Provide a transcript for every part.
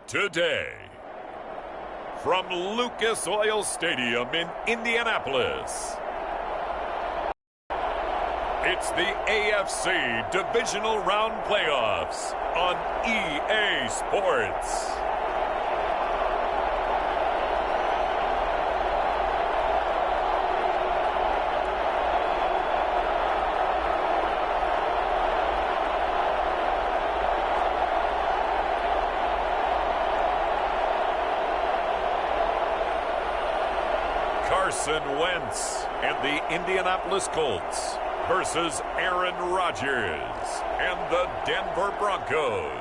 Today, from Lucas Oil Stadium in Indianapolis, it's the AFC Divisional Round Playoffs on EA Sports. Carson Wentz and the Indianapolis Colts versus Aaron Rodgers and the Denver Broncos.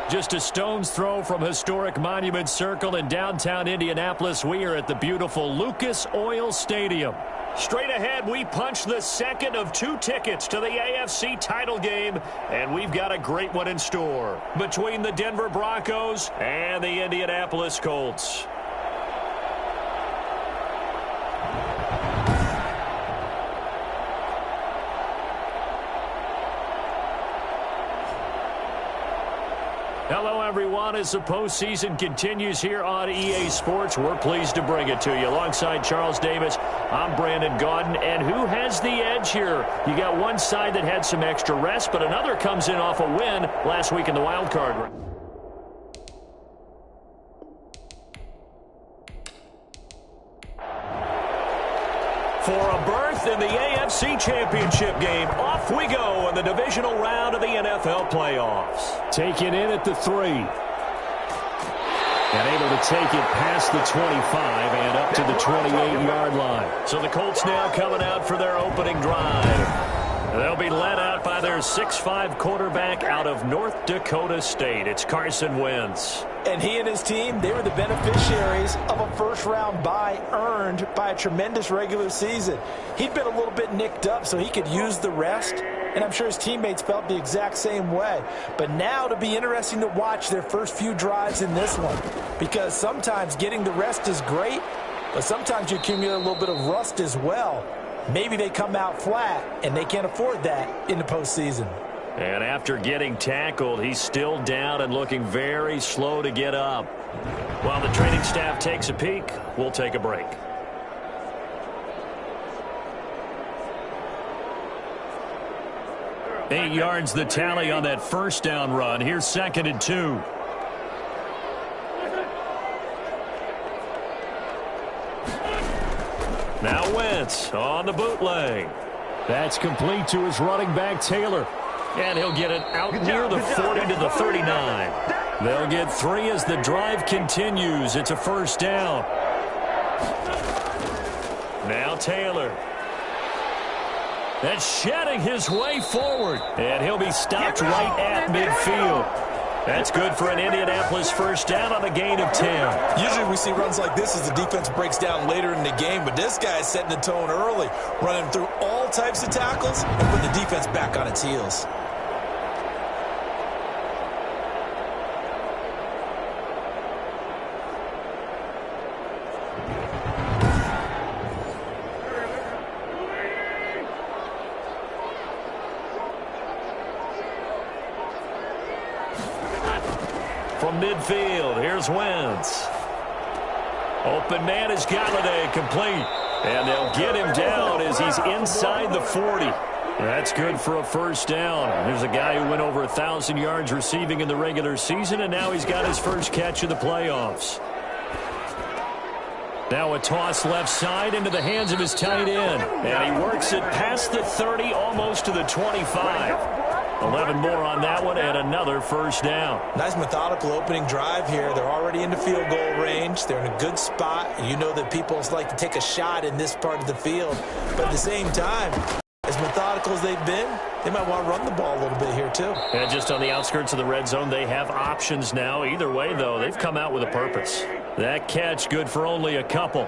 Just a stone's throw from historic Monument Circle in downtown Indianapolis. We are at the beautiful Lucas Oil Stadium. Straight ahead, we punch the second of two tickets to the AFC title game, and we've got a great one in store between the Denver Broncos and the Indianapolis Colts. Hello, everyone. As the postseason continues here on EA Sports, we're pleased to bring it to you. Alongside Charles Davis, I'm Brandon Gaudin. And who has the edge here? You got one side that had some extra rest, but another comes in off a win last week in the wild card. For a berth in the AFC Championship game, off we go in the divisional round of the NFL playoffs. Taken in at the 3. And able to take it past the 25 and up to the 28-yard line. So the Colts now coming out for their opening drive. They'll be led out by their 6'5" quarterback out of North Dakota State. It's Carson Wentz. And he and his team, they were the beneficiaries of a first-round bye earned by a tremendous regular season. He'd been a little bit nicked up, so he could use the rest, and I'm sure his teammates felt the exact same way. But now it'll be interesting to watch their first few drives in this one, because sometimes getting the rest is great, but sometimes you accumulate a little bit of rust as well. Maybe they come out flat, and they can't afford that in the postseason. And after getting tackled, he's still down and looking very slow to get up. While the training staff takes a peek, we'll take a break. Eight yards the tally on that first down run. Here's 2nd and 2. Now Wentz on the bootleg. That's complete to his running back, Taylor. And he'll get it out near the 40 to the 39. They'll get 3 as the drive continues. It's a first down. Now Taylor. That's shedding his way forward. And he'll be stopped right at midfield. That's good for an Indianapolis first down on a gain of 10. Usually we see runs like this as the defense breaks down later in the game, but this guy is setting the tone early, running through all types of tackles and putting the defense back on its heels. From midfield, here's Wentz. Open man is Galladay, complete. And they'll get him down as he's inside the 40. That's good for a first down. There's a guy who went over 1,000 yards receiving in the regular season, and now he's got his first catch of the playoffs. Now a toss left side into the hands of his tight end. And he works it past the 30, almost to the 25. 11 more on that one, and another first down. Nice methodical opening drive here. They're already into field goal range. They're in a good spot. You know that people like to take a shot in this part of the field. But at the same time, as methodical as they've been, they might want to run the ball a little bit here too. And just on the outskirts of the red zone, they have options now. Either way, though, they've come out with a purpose. That catch good for only a couple.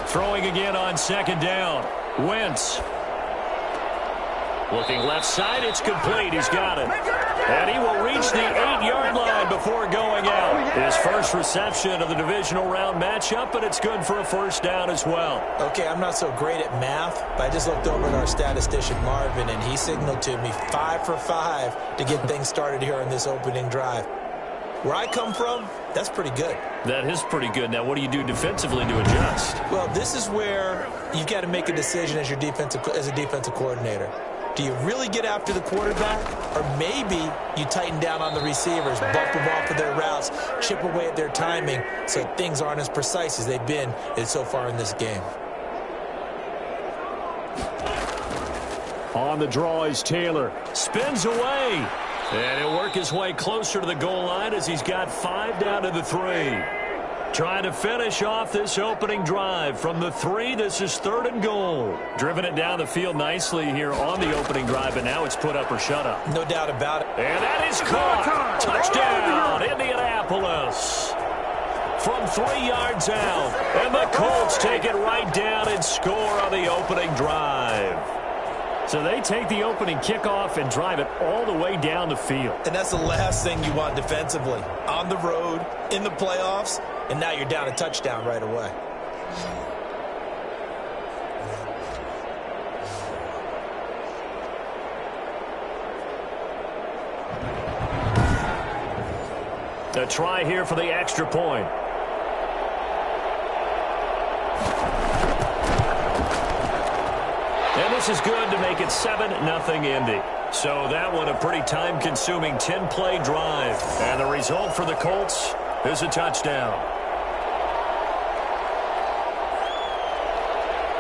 Throwing again on 2nd down. Wentz. Looking left side, it's complete. He's got it. And he will reach the 8-yard line before going out. His first reception of the divisional round matchup, and it's good for a first down as well. Okay, I'm not so great at math, but I just looked over at our statistician, Marvin, and he signaled to me 5 for 5 to get things started here on this opening drive. Where I come from, that's pretty good. That is pretty good. Now, what do you do defensively to adjust? Well, this is where you've got to make a decision as a defensive coordinator. Do you really get after the quarterback, or maybe you tighten down on the receivers, bump them off of their routes, chip away at their timing so things aren't as precise as they've been so far in this game? On the draw is Taylor. Spins away. And he'll work his way closer to the goal line as he's got 5 down to the 3. Trying to finish off this opening drive from the 3. This is 3rd and goal. Driven it down the field nicely here on the opening drive, and now it's put up or shut up. No doubt about it. And that is caught. Touchdown, Indianapolis. From 3 yards out. And the Colts take it right down and score on the opening drive. So they take the opening kickoff and drive it all the way down the field. And that's the last thing you want defensively. On the road, in the playoffs, and now you're down a touchdown right away. A try here for the extra point. And this is good to make it 7-0 Indy. So that one a pretty time-consuming 10-play drive. And the result for the Colts is a touchdown.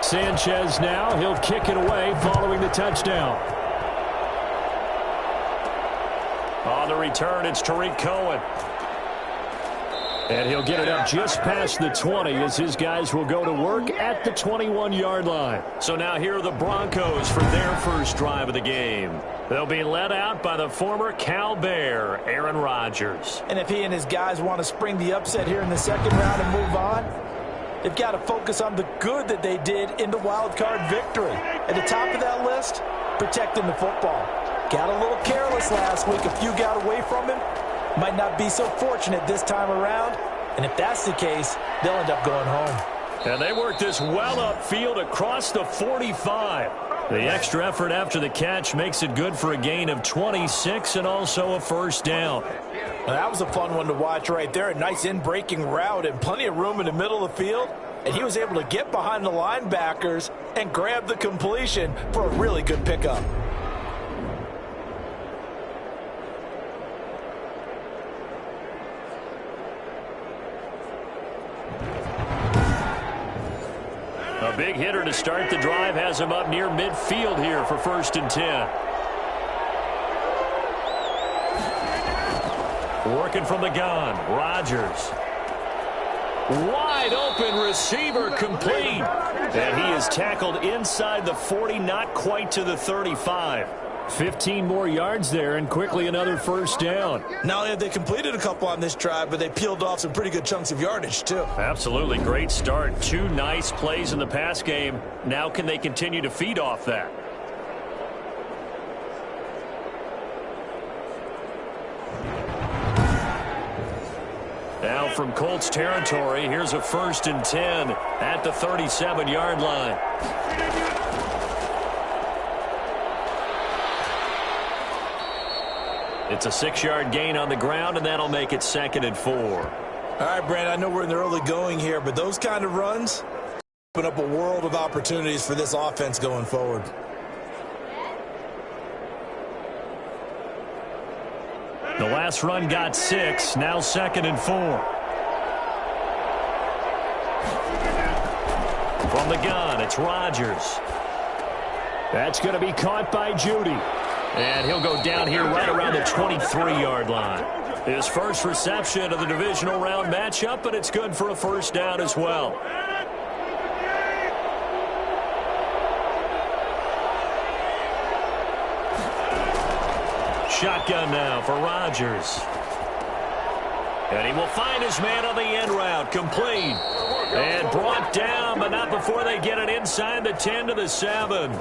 Sanchez now, he'll kick it away following the touchdown. On the return, it's Tariq Cohen. And he'll get it up just past the 20 as his guys will go to work at the 21-yard line. So now here are the Broncos for their first drive of the game. They'll be led out by the former Cal Bear, Aaron Rodgers. And if he and his guys want to spring the upset here in the second round and move on, they've got to focus on the good that they did in the wild card victory. At the top of that list, protecting the football. Got a little careless last week. A few got away from him. Might not be so fortunate this time around. And if that's the case, they'll end up going home. And they work this well upfield across the 45. The extra effort after the catch makes it good for a gain of 26 and also a first down. Now, that was a fun one to watch right there. A nice in-breaking route and plenty of room in the middle of the field. And he was able to get behind the linebackers and grab the completion for a really good pickup. A big hitter to start the drive has him up near midfield here for 1st and 10. Working from the gun, Rodgers. Wide open receiver complete. And he is tackled inside the 40, not quite to the 35. 15 more yards there and quickly another first down. Not only have they completed a couple on this drive, but they peeled off some pretty good chunks of yardage too. Absolutely great start. 2 nice plays in the pass game. Now can they continue to feed off that? Now from Colts territory, here's a 1st and 10 at the 37-yard line. It's a 6-yard gain on the ground, and that'll make it 2nd and 4. All right, Brad, I know we're in the early going here, but those kind of runs open up a world of opportunities for this offense going forward. The last run got 6, now 2nd and 4. From the gun, it's Rodgers. That's going to be caught by Judy. And he'll go down here right around the 23-yard line. His first reception of the divisional round matchup, but it's good for a first down as well. Shotgun now for Rodgers. And he will find his man on the end route, complete. And brought down, but not before they get it inside the 10 to the 7.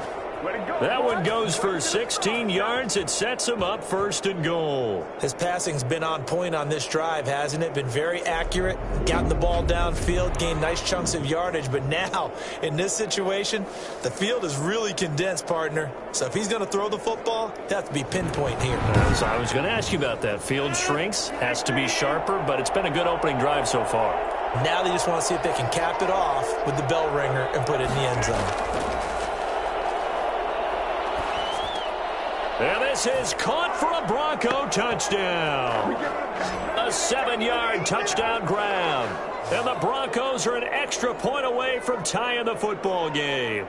That one goes for 16 yards. It sets him up 1st and goal. His passing's been on point on this drive, hasn't it? Been very accurate, gotten the ball downfield, gained nice chunks of yardage. But now, in this situation, the field is really condensed, partner. So if he's going to throw the football, it has to be pinpoint here. I was going to ask you about that. Field shrinks, has to be sharper, but it's been a good opening drive so far. Now they just want to see if they can cap it off with the bell ringer and put it in the end zone. And this is caught for a Bronco touchdown. A 7-yard touchdown grab. And the Broncos are an extra point away from tying the football game.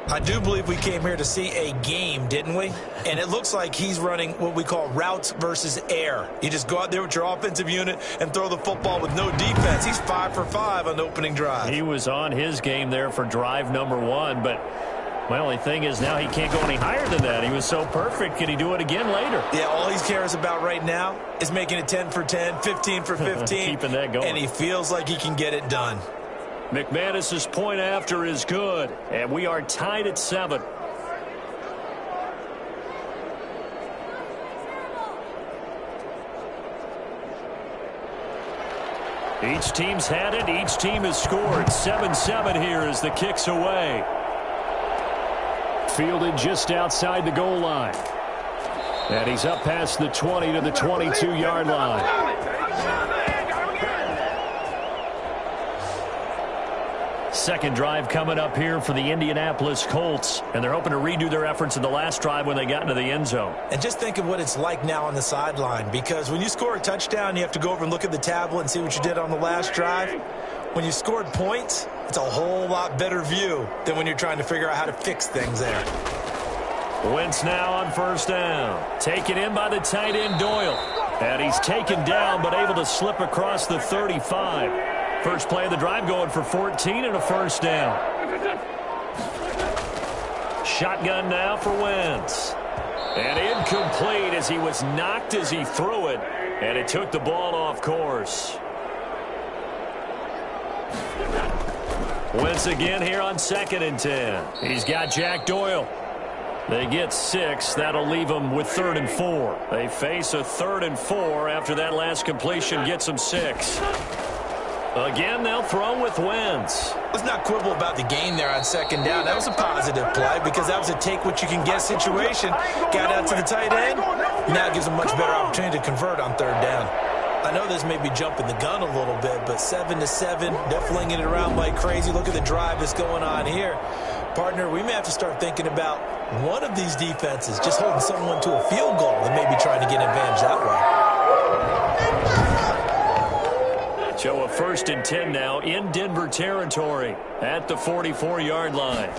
I do believe we came here to see a game, didn't we? And it looks like he's running what we call routes versus air. You just go out there with your offensive unit and throw the football with no defense. He's 5 for 5 on the opening drive. He was on his game there for drive number 1, but my only thing is now he can't go any higher than that. He was so perfect. Can he do it again later? Yeah, all he cares about right now is making it 10 for 10, 15 for 15. Keeping that going. And he feels like he can get it done. McManus's point after is good, and we are tied at 7. Each team's had it. Each team has scored. 7-7 here as the kick's away. Fielded just outside the goal line. And he's up past the 20 to the 22-yard line. Second drive coming up here for the Indianapolis Colts, and they're hoping to redo their efforts in the last drive when they got into the end zone. And just think of what it's like now on the sideline, because when you score a touchdown, you have to go over and look at the tablet and see what you did on the last drive. When you scored points, it's a whole lot better view than when you're trying to figure out how to fix things there. Wentz now on 1st down. Taken in by the tight end Doyle. And he's taken down but able to slip across the 35. First play of the drive going for 14 and a 1st down. Shotgun now for Wentz. And incomplete as he was knocked as he threw it. And it took the ball off course. Wentz again here on 2nd and 10. He's got Jack Doyle. They get 6. That'll leave them with 3rd and 4. They face a 3rd and 4 after that last completion gets them 6. Again, they'll throw with Wentz. Let's not quibble about the game there on 2nd down. That was a positive play because that was a take-what-you-can-get situation. Got out to the tight end. Now gives them much better opportunity to convert on 3rd down. I know this may be jumping the gun a little bit, but 7-7, they're flinging it around like crazy. Look at the drive that's going on here. Partner, we may have to start thinking about one of these defenses just holding someone to a field goal and maybe trying to get an advantage that way. So a 1st and 10 now in Denver territory at the 44-yard line.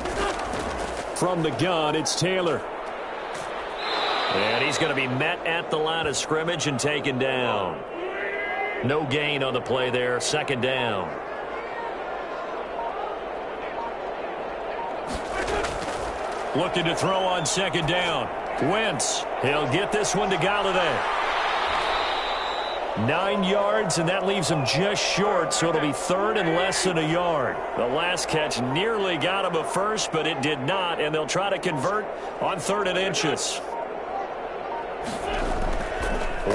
From the gun, it's Taylor. And he's going to be met at the line of scrimmage and taken down. No gain on the play there. 2nd down. Looking to throw on 2nd down. Wentz. He'll get this one to Galladay. 9 yards, and that leaves him just short, so it'll be 3rd and less than a yard. The last catch nearly got him a first, but it did not, and they'll try to convert on 3rd and inches.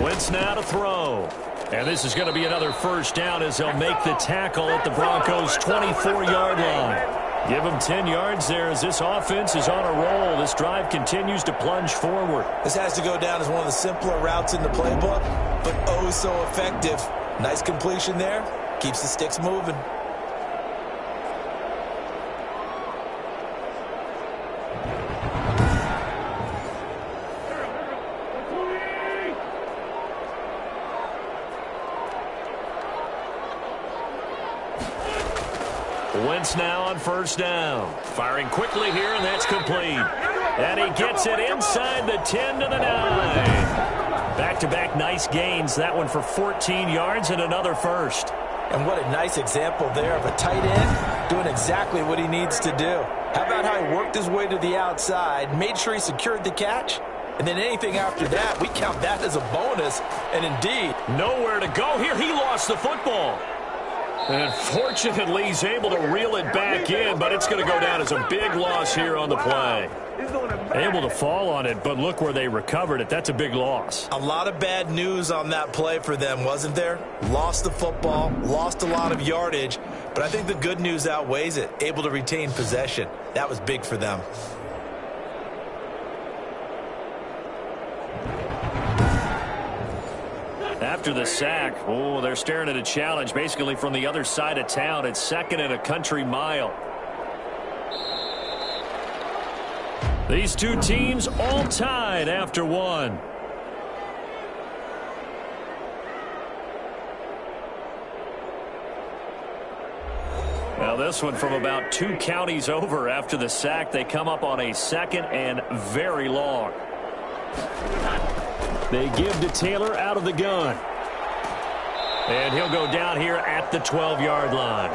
Wentz now to throw. And this is going to be another 1st down as they'll make the tackle at the Broncos' 24-yard line. Give them 10 yards there as this offense is on a roll. This drive continues to plunge forward. This has to go down as one of the simpler routes in the playbook, but oh so effective. Nice completion there. Keeps the sticks moving. Wentz now on 1st down. Firing quickly here, and that's complete. And he gets it inside the 10 to the 9. Back-to-back nice gains. That one for 14 yards and another 1st. And what a nice example there of a tight end doing exactly what he needs to do. How about how he worked his way to the outside, made sure he secured the catch, and then anything after that, we count that as a bonus. And indeed, nowhere to go here. He lost the football. And fortunately, he's able to reel it back in, but it's going to go down as a big loss here on the play. Able to fall on it, but look where they recovered it. That's a big loss. A lot of bad news on that play for them, wasn't there? Lost the football, lost a lot of yardage, but I think the good news outweighs it. Able to retain possession. That was big for them. After the sack, they're staring at a challenge basically from the other side of town. It's 2nd and a country mile. These two teams all tied after one. Now this one from about 2 counties over after the sack. They come up on a 2nd and very long. They give to Taylor out of the gun. And he'll go down here at the 12-yard line.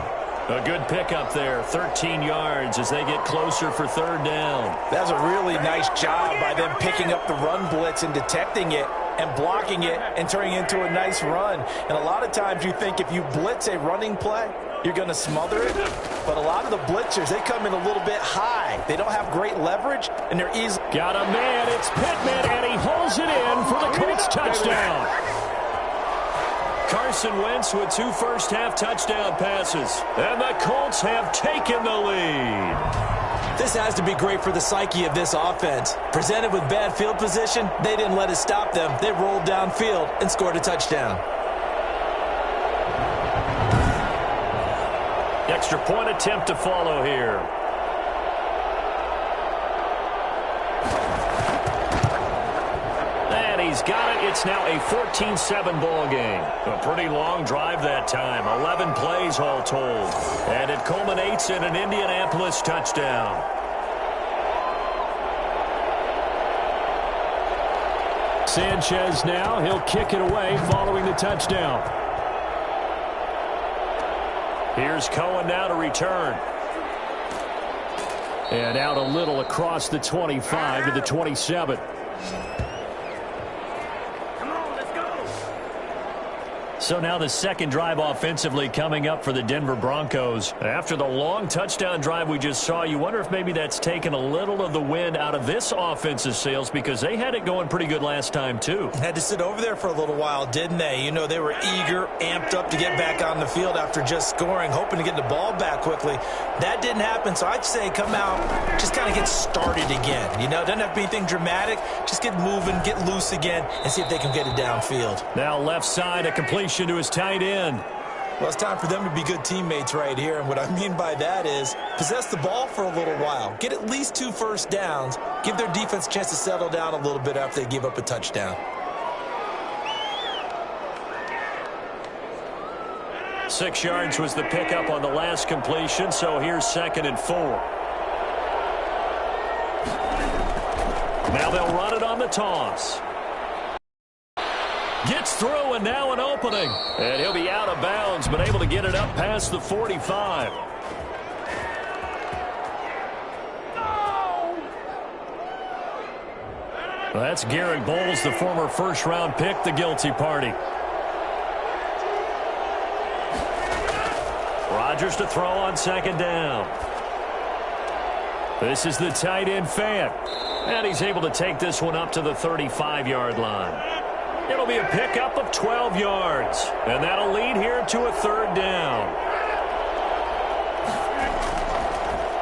A good pickup there, 13 yards as they get closer for 3rd down. That's a really nice job by them picking up the run blitz and detecting it and blocking it and turning it into a nice run. And a lot of times you think if you blitz a running play, you're going to smother it. But a lot of the blitzers, they come in a little bit high. They don't have great leverage, and they're easy. Got a man. It's Pittman, and he holds it in for the Colts touchdown. Carson Wentz with 2 first-half touchdown passes. And the Colts have taken the lead. This has to be great for the psyche of this offense. Presented with bad field position, they didn't let it stop them. They rolled downfield and scored a touchdown. Extra point attempt to follow here. And he's got it. It's now a 14-7 ball game. A pretty long drive that time. 11 plays all told. And it culminates in an Indianapolis touchdown. Sanchez now. He'll kick it away following the touchdown. Here's Cohen now to return. And out a little across the 25 to the 27. So now the second drive offensively coming up for the Denver Broncos. After the long touchdown drive we just saw, you wonder if maybe that's taken a little of the wind out of this offensive sails because they had it going pretty good last time too. Had to sit over there for a little while, didn't they? You know, they were eager, amped up to get back on the field after just scoring, hoping to get the ball back quickly. That didn't happen, so I'd say come out, just kind of get started again. You know, doesn't have to be anything dramatic. Just get moving, get loose again, and see if they can get it downfield. Now left side, a completion to his tight end. Well, it's time for them to be good teammates right here. And what I mean by that is possess the ball for a little while. Get at least 2 first downs. Give their defense a chance to settle down a little bit after they give up a touchdown. 6 yards was the pickup on the last completion, so here's 2nd and 4. Now they'll run it on the toss. Gets through, and now an opening. And he'll be out of bounds, but able to get it up past the 45. Well, that's Garrett Bowles, the former first-round pick, the guilty party. Rodgers to throw on 2nd down. This is the tight end Fant. And he's able to take this one up to the 35-yard line. It'll be a pickup of 12 yards. And that'll lead here to a 3rd down.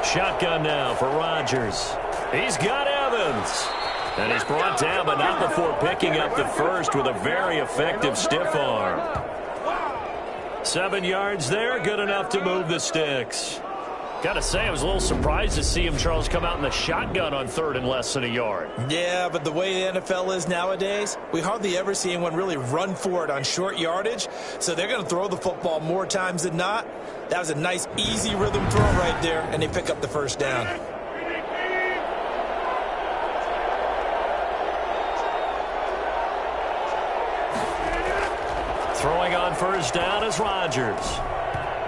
Shotgun now for Rodgers. He's got Evans. And he's brought down, but not before picking up the first with a very effective stiff arm. 7 yards there, good enough to move the sticks. Got to say, I was a little surprised to see him, Charles, come out in the shotgun on 3rd and less than a yard. Yeah, but the way the NFL is nowadays, we hardly ever see anyone really run for it on short yardage. So they're going to throw the football more times than not. That was a nice, easy rhythm throw right there, and they pick up the first down. Throwing on first down is Rodgers.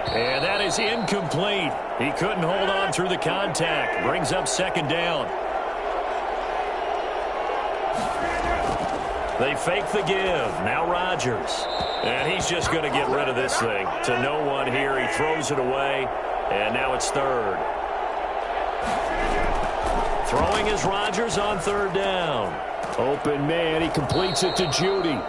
And that is incomplete. He couldn't hold on through the contact. Brings up 2nd down. They fake the give. Now Rodgers. And he's just going to get rid of this thing. To no one here. He throws it away. And now it's third. Throwing is Rodgers on third down. Open man. He completes it to Judy.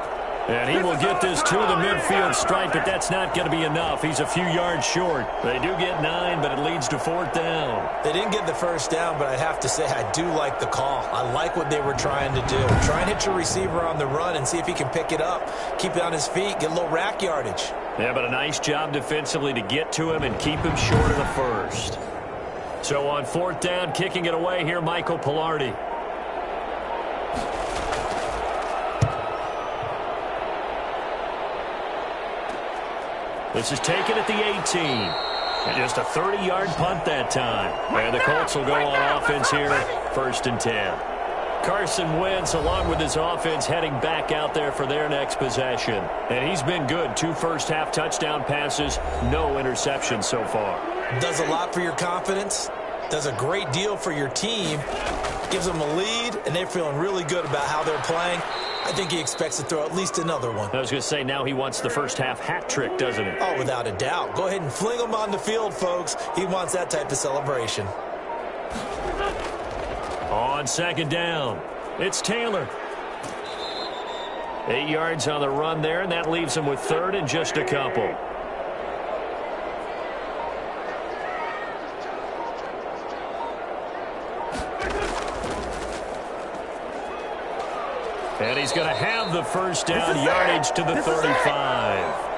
And he will get this to the midfield stripe, but that's not going to be enough. He's a few yards short. They do get 9, but it leads to fourth down. They didn't get the first down, but I have to say I do like the call. I like what they were trying to do. Try and hit your receiver on the run and see if he can pick it up. Keep it on his feet, get a little rack yardage. Yeah, but a nice job defensively to get to him and keep him short of the first. So on fourth down, kicking it away here, Michael Pilardi. This is taken at the 18. And just a 30-yard punt that time. And the Colts will go on offense here, first and 10. Carson Wentz, along with his offense, heading back out there for their next possession. And he's been good. 2 first-half touchdown passes, no interceptions so far. Does a lot for your confidence. Does a great deal for your team. Gives them a lead, and they're feeling really good about how they're playing. I think he expects to throw at least another one. I was going to say, now he wants the first-half hat trick, doesn't he? Oh, without a doubt. Go ahead and fling him on the field, folks. He wants that type of celebration. On second down, it's Taylor. 8 yards on the run there, and that leaves him with third and just a couple. And he's going to have the first down, yardage to the 35.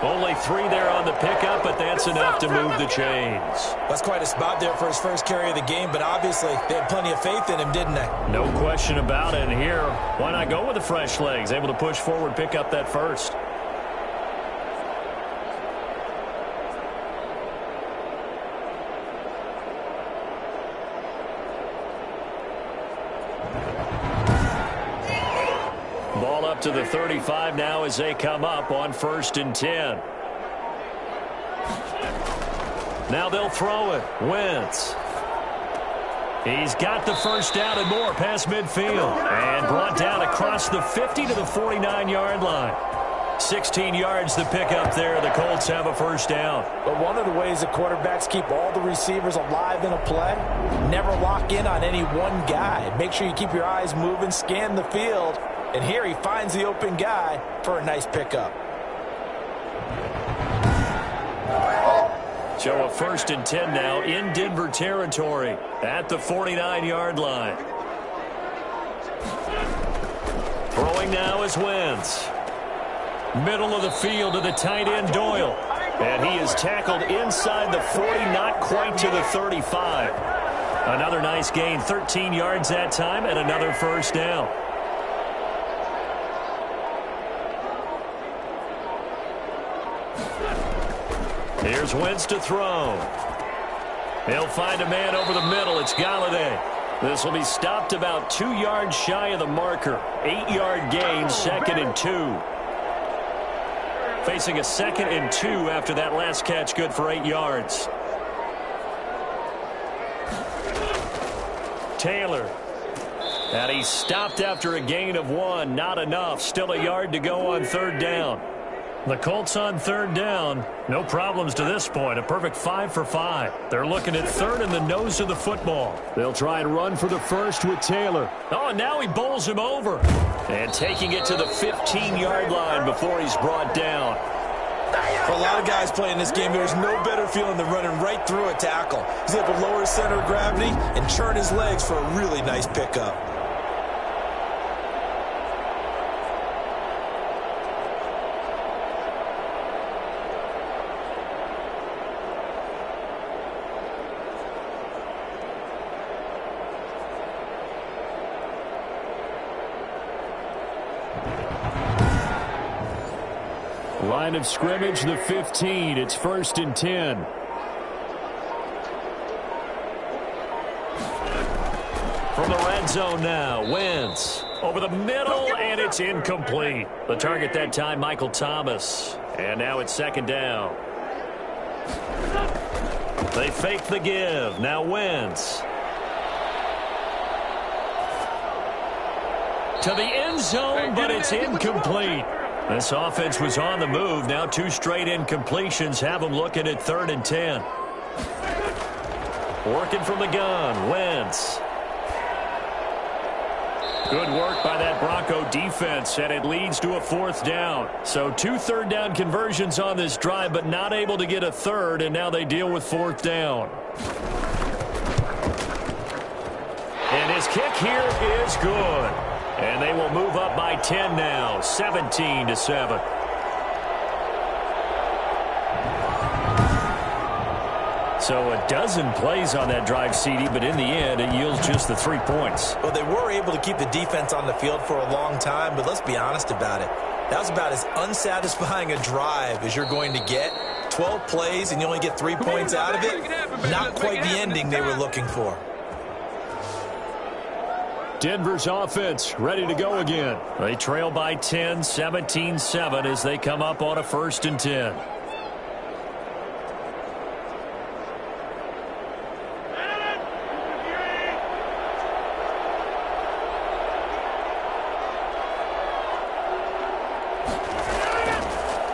Only 3 there on the pickup, but that's enough to move the chains. That's quite a spot there for his first carry of the game, but obviously they had plenty of faith in him, didn't they? No question about it. And here, why not go with the fresh legs? Able to push forward, pick up that first. Ball up to the 35 now as they come up on first and 10. Now they'll throw it. Wentz. He's got the first down and more past midfield. And brought down across the 50 to the 49-yard line. 16 yards to pick up there. The Colts have a first down. But one of the ways the quarterbacks keep all the receivers alive in a play, never lock in on any one guy. Make sure you keep your eyes moving, scan the field. And here he finds the open guy for a nice pickup. So a first and 10 now in Denver territory at the 49-yard line. Throwing now is Wentz. Middle of the field to the tight end Doyle. And he is tackled inside the 40, not quite to the 35. Another nice gain, 13 yards that time, and another first down. Here's Wentz to throw. He'll find a man over the middle. It's Galladay. This will be stopped about 2 yards shy of the marker. 8-yard gain, second and 2. Facing a second and 2 after that last catch, good for 8 yards. Taylor. And he's stopped after a gain of 1. Not enough. Still a yard to go on third down. The Colts on third down. No problems to this point. A perfect 5 for 5. They're looking at third in the nose of the football. They'll try and run for the first with Taylor. Oh, and now he bowls him over. And taking it to the 15-yard line before he's brought down. For a lot of guys playing this game, there's no better feeling than running right through a tackle. He's able to lower his center of gravity and churn his legs for a really nice pickup. Line of scrimmage, the 15. It's first and 10. From the red zone now, Wentz. Over the middle, and it's incomplete. The target that time, Michael Thomas. And now it's second down. They fake the give. Now Wentz. to the end zone, but it's incomplete. This offense was on the move. Now 2 straight incompletions have them looking at 3rd and 10. Working from the gun, Wentz. Good work by that Bronco defense, and it leads to a 4th down. So 2 third-down conversions on this drive, but not able to get a 3rd, and now they deal with 4th down. And his kick here is good. And they will move up by 10 now, 17-7. So a dozen plays on that drive, CD, but in the end, it yields just the 3 points. Well, they were able to keep the defense on the field for a long time, but let's be honest about it. That was about as unsatisfying a drive as you're going to get. 12 plays, and you only get 3 points out of it. Not quite the ending they were looking for. Denver's offense ready to go again. They trail by 10, 17-7 as they come up on a 1st and 10.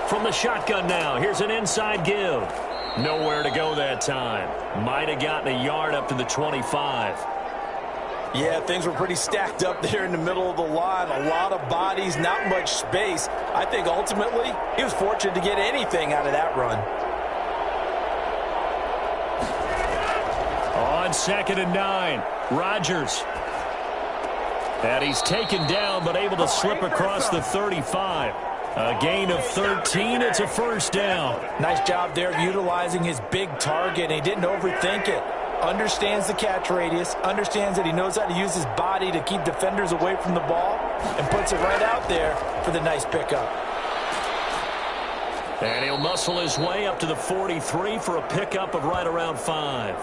From the shotgun now, here's an inside give. Nowhere to go that time. Might have gotten a yard up to the 25. Yeah, things were pretty stacked up there in the middle of the line. A lot of bodies, not much space. I think ultimately he was fortunate to get anything out of that run. On 2nd and 9, Rodgers. And he's taken down but able to slip across the 35. A gain of 13. It's a 1st down. Nice job there of utilizing his big target. He didn't overthink it. Understands the catch radius, understands that he knows how to use his body to keep defenders away from the ball, and puts it right out there for the nice pickup. And he'll muscle his way up to the 43 for a pickup of right around 5.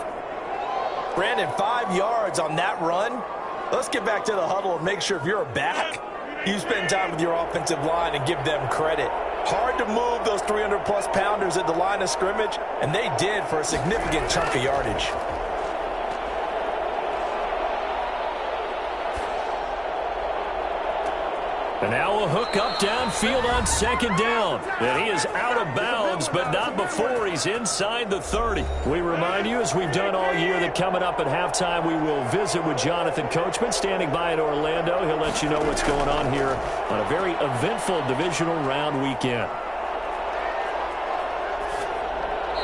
Brandon, 5 yards on that run. Let's get back to the huddle and make sure if you're a back, you spend time with your offensive line and give them credit. Hard to move those 300-plus pounders at the line of scrimmage, and they did for a significant chunk of yardage. And now a hook up downfield on 2nd down. And he is out of bounds, but not before he's inside the 30. We remind you, as we've done all year, that coming up at halftime, we will visit with Jonathan Coachman, standing by in Orlando. He'll let you know what's going on here on a very eventful divisional round weekend.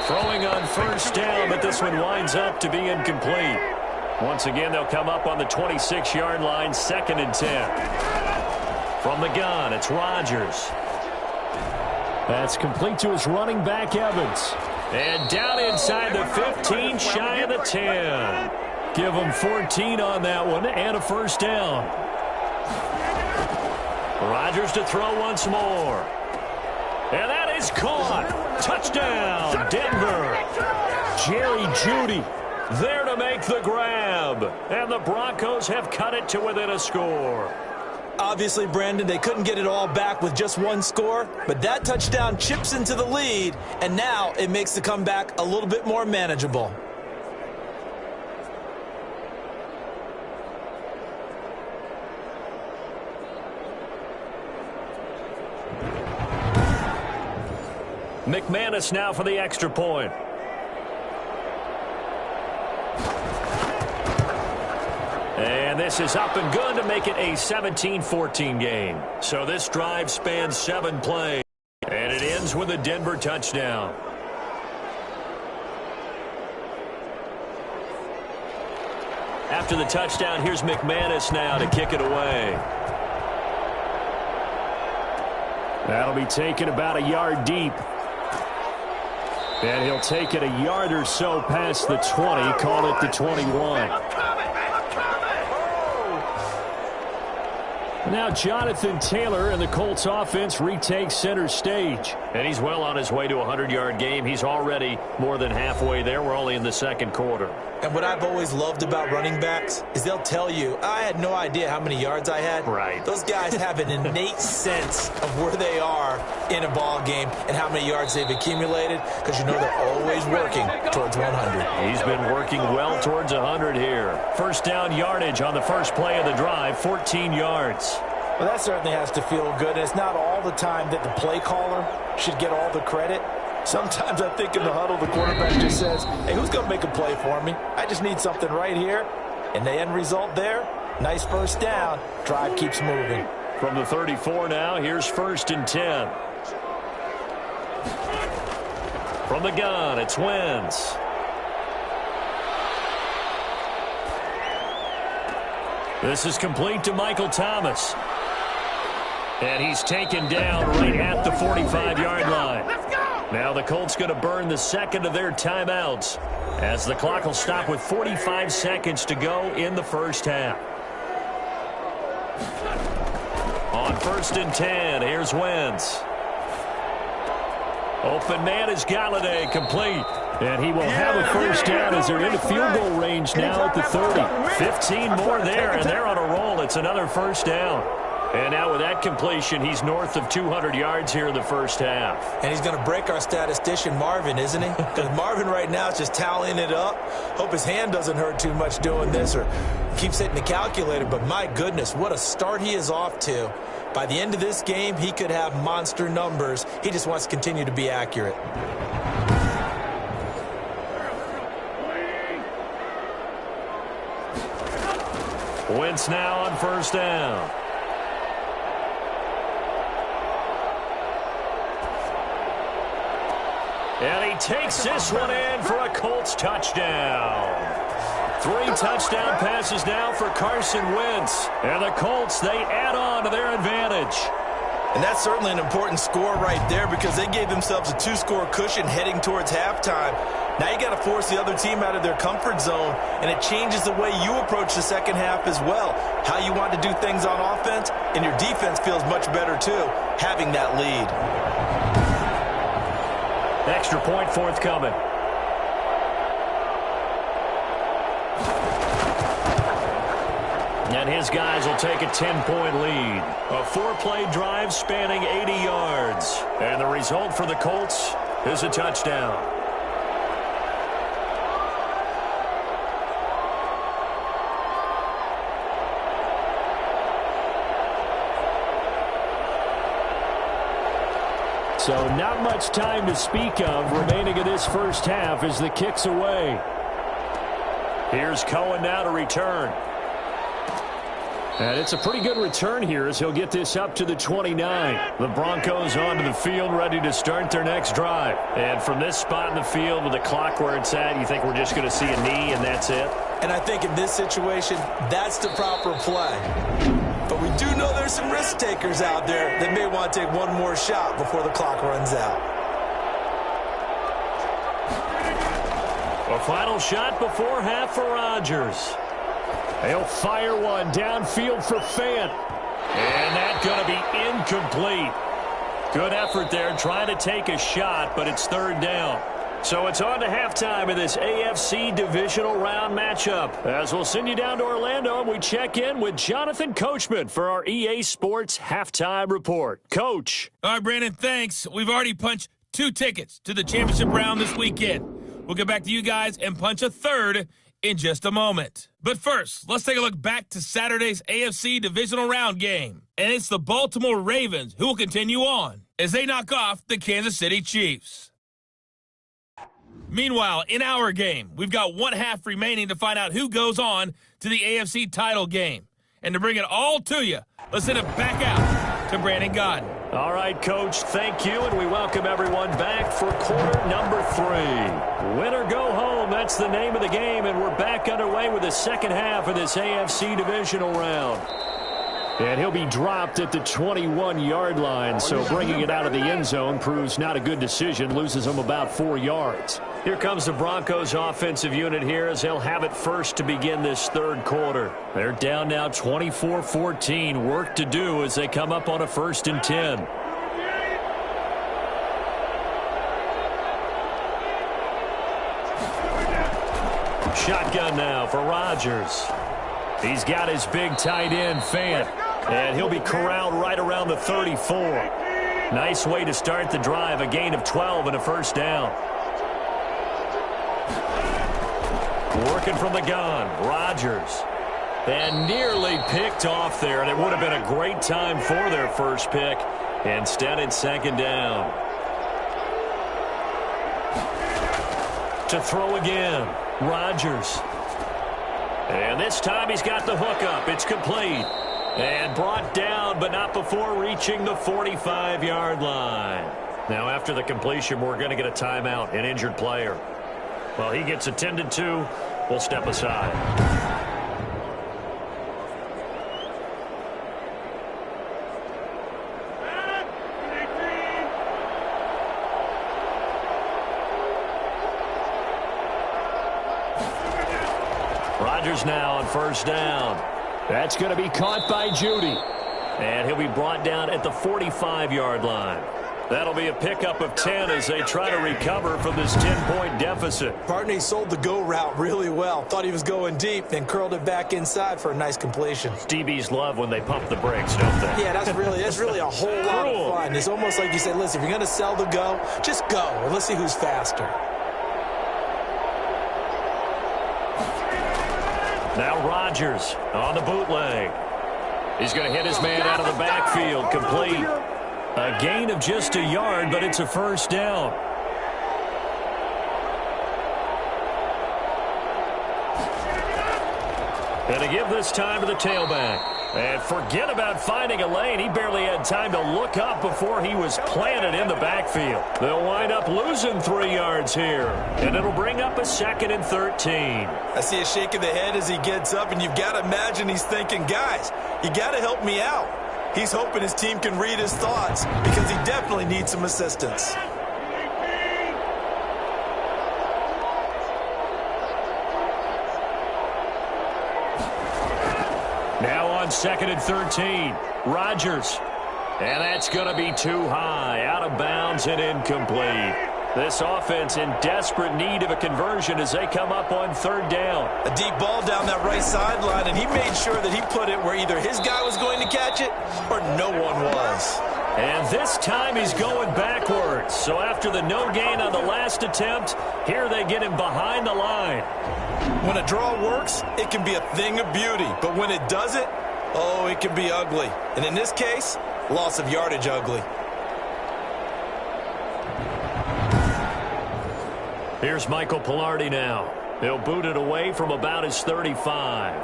Throwing on 1st down, but this one winds up to be incomplete. Once again, they'll come up on the 26-yard line, 2nd and 10. From the gun, it's Rodgers. That's complete to his running back, Evans. And down inside the 15, shy of the 10. Give him 14 on that one and a 1st down. Rodgers to throw once more. And that is caught. Touchdown, Denver. Jerry Jeudy there to make the grab. And the Broncos have cut it to within a score. Obviously, Brandon, they couldn't get it all back with just 1 score, but that touchdown chips into the lead, and now it makes the comeback a little bit more manageable. McManus now for the extra point. And this is up and good to make it a 17-14 game. So this drive spans 7 plays, and it ends with a Denver touchdown. After the touchdown, here's McManus now to kick it away. That'll be taken about a yard deep. And he'll take it a yard or so past the 20, call it the 21. Now Jonathan Taylor and the Colts offense retakes center stage. And he's well on his way to a 100-yard game. He's already more than halfway there. We're only in the 2nd quarter. And what I've always loved about running backs is they'll tell you, I had no idea how many yards I had. Right. Those guys have an innate sense of where they are in a ball game and how many yards they've accumulated, because you know they're always working towards 100. He's been working well towards 100 here. 1st down yardage on the first play of the drive, 14 yards. Well, that certainly has to feel good. It's not all the time that the play caller should get all the credit. Sometimes I think in the huddle, the quarterback just says, hey, who's going to make a play for me? I just need something right here. And the end result there, nice first down. Drive keeps moving. From the 34 now, here's 1st and 10. From the gun, it's Wentz. This is complete to Michael Thomas. And he's taken down right at the 45-yard line. Now the Colts going to burn the second of their timeouts as the clock will stop with 45 seconds to go in the first half. On 1st and 10, here's Wentz. Open man is Galladay, complete. And he will have a first down as they're into field goal range now at the 30. 15 more there, and they're on a roll. It's another first down. And now with that completion, he's north of 200 yards here in the first half. And he's going to break our statistician Marvin, isn't he? Because Marvin right now is just tallying it up. Hope his hand doesn't hurt too much doing this or keeps hitting the calculator. But my goodness, what a start he is off to. By the end of this game, he could have monster numbers. He just wants to continue to be accurate. Wentz now on first down. And he takes this one in for a Colts touchdown. 3 touchdown passes now for Carson Wentz. And the Colts, they add on to their advantage. And that's certainly an important score right there because they gave themselves a 2-score cushion heading towards halftime. Now you got to force the other team out of their comfort zone, and it changes the way you approach the second half as well. How you want to do things on offense, and your defense feels much better too, having that lead. Extra point forthcoming. And his guys will take a 10-point lead. A 4-play drive spanning 80 yards. And the result for the Colts is a touchdown. So not much time to speak of remaining in this first half as the kick's away. Here's Cohen now to return. And it's a pretty good return here as he'll get this up to the 29. The Broncos onto the field ready to start their next drive. And from this spot in the field with the clock where it's at, you think we're just going to see a knee and that's it? And I think in this situation, that's the proper play. But we do know there's some risk takers out there that may want to take one more shot before the clock runs out. A final shot before half for Rodgers. He'll fire one downfield for Fant. And that's going to be incomplete. Good effort there trying to take a shot, but it's third down. So it's on to halftime of this AFC divisional round matchup. As we'll send you down to Orlando and we check in with Jonathan Coachman for our EA Sports Halftime Report. Coach. All right, Brandon, thanks. We've already punched 2 tickets to the championship round this weekend. We'll get back to you guys and punch a third in just a moment. But first, let's take a look back to Saturday's AFC divisional round game. And it's the Baltimore Ravens who will continue on as they knock off the Kansas City Chiefs. Meanwhile, in our game, we've got 1 half remaining to find out who goes on to the AFC title game. And to bring it all to you, let's send it back out to Brandon Godden. All right, Coach, thank you, and we welcome everyone back for quarter number 3. Win or go home, that's the name of the game, and we're back underway with the second half of this AFC divisional round. And he'll be dropped at the 21-yard line, so bringing it out of the end zone proves not a good decision, loses him about 4 yards. Here comes the Broncos offensive unit here as they'll have it first to begin this third quarter. They're down now 24-14. Work to do as they come up on a 1st and 10. Shotgun now for Rodgers. He's got his big tight end, Fant. And he'll be corralled right around the 34. Nice way to start the drive. A gain of 12 and a first down. Working from the gun. Rodgers. And nearly picked off there, and it would have been a great time for their first pick. Instead, it's second down. To throw again, Rodgers. And this time he's got the hook up. It's complete. And brought down, but not before reaching the 45-yard line. Now, after the completion, we're going to get a timeout, an injured player. Well, he gets attended to. We'll step aside. Rodgers now on first down. That's going to be caught by Judy. And he'll be brought down at the 45-yard line. That'll be a pickup of 10 as they try to recover from this 10-point deficit. Partner, he sold the go route really well. Thought he was going deep, then curled it back inside for a nice completion. DBs love when they pump the brakes, don't they? Yeah, that's really a whole lot of fun. It's almost like you say, listen, if you're going to sell the go, just go, and let's see who's faster. Now Rodgers on the bootleg. He's going to hit his man out of the backfield, complete. A gain of just a yard, but it's a first down. And to give this time to the tailback. And forget about finding a lane. He barely had time to look up before he was planted in the backfield. They'll wind up losing 3 yards here. And it'll bring up a 2nd and 13. I see a shake of the head as he gets up, and you've got to imagine he's thinking, guys, you got to help me out. He's hoping his team can read his thoughts because he definitely needs some assistance. Now on 2nd and 13, Rodgers. And that's going to be too high, out of bounds and incomplete. This offense in desperate need of a conversion as they come up on 3rd down. A deep ball down that right sideline, and he made sure that he put it where either his guy was going to catch it or no one was. And this time he's going backwards. So after the no gain on the last attempt, here they get him behind the line. When a draw works, it can be a thing of beauty. But when it doesn't, oh, it can be ugly. And in this case, loss of yardage ugly. Here's Michael Pilardi now. He'll boot it away from about his 35.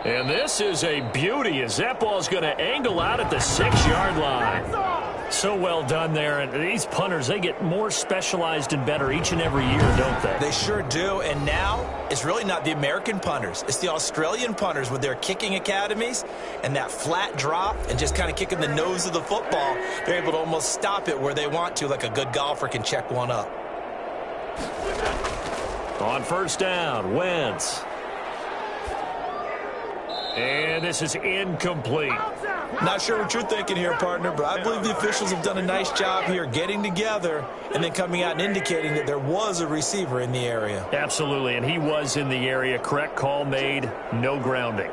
And this is a beauty as that ball's going to angle out at the 6-yard line. So well done there. And these punters, they get more specialized and better each and every year, don't they? They sure do. And now it's really not the American punters. It's the Australian punters with their kicking academies and that flat drop and just kind of kicking the nose of the football. They're able to almost stop it where they want to, like a good golfer can check one up. On first down, Wentz. And this is incomplete. Not sure what you're thinking here, partner, but I believe the officials have done a nice job here getting together and then coming out and indicating that there was a receiver in the area. Absolutely, and he was in the area. Correct call made, no grounding.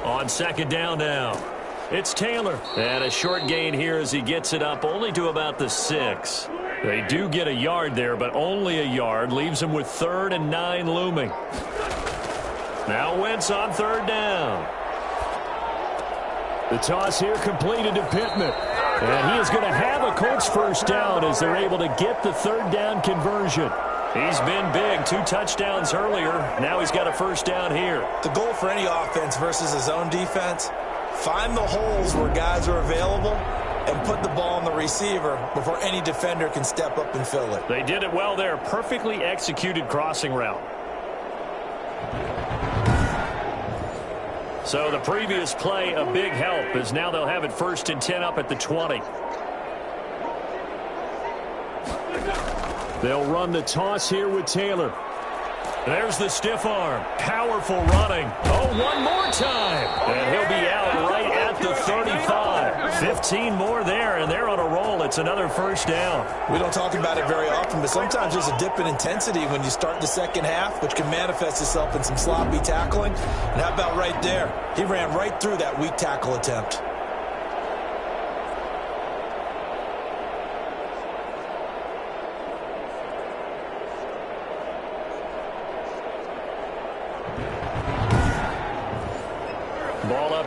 On 2nd down now, it's Taylor. And a short gain here as he gets it up only to about the 6. They do get a yard there, but only a yard. Leaves them with 3rd and 9 looming. Now Wentz on 3rd down. The toss here completed to Pittman. And he is going to have a Colts first down as they're able to get the 3rd down conversion. He's been big, 2 touchdowns earlier. Now he's got a first down here. The goal for any offense versus his own defense, find the holes where guys are available and put the ball on the receiver before any defender can step up and fill it. They did it well there. Perfectly executed crossing route. So the previous play, a big help, as now they'll have it 1st and 10 up at the 20. They'll run the toss here with Taylor. There's the stiff arm. Powerful running. Oh, one more time. And he'll be out right at the 35. 15 more there, and they're on a roll. It's another first down. We don't talk about it very often, but sometimes there's a dip in intensity when you start the second half, which can manifest itself in some sloppy tackling. And how about right there? He ran right through that weak tackle attempt.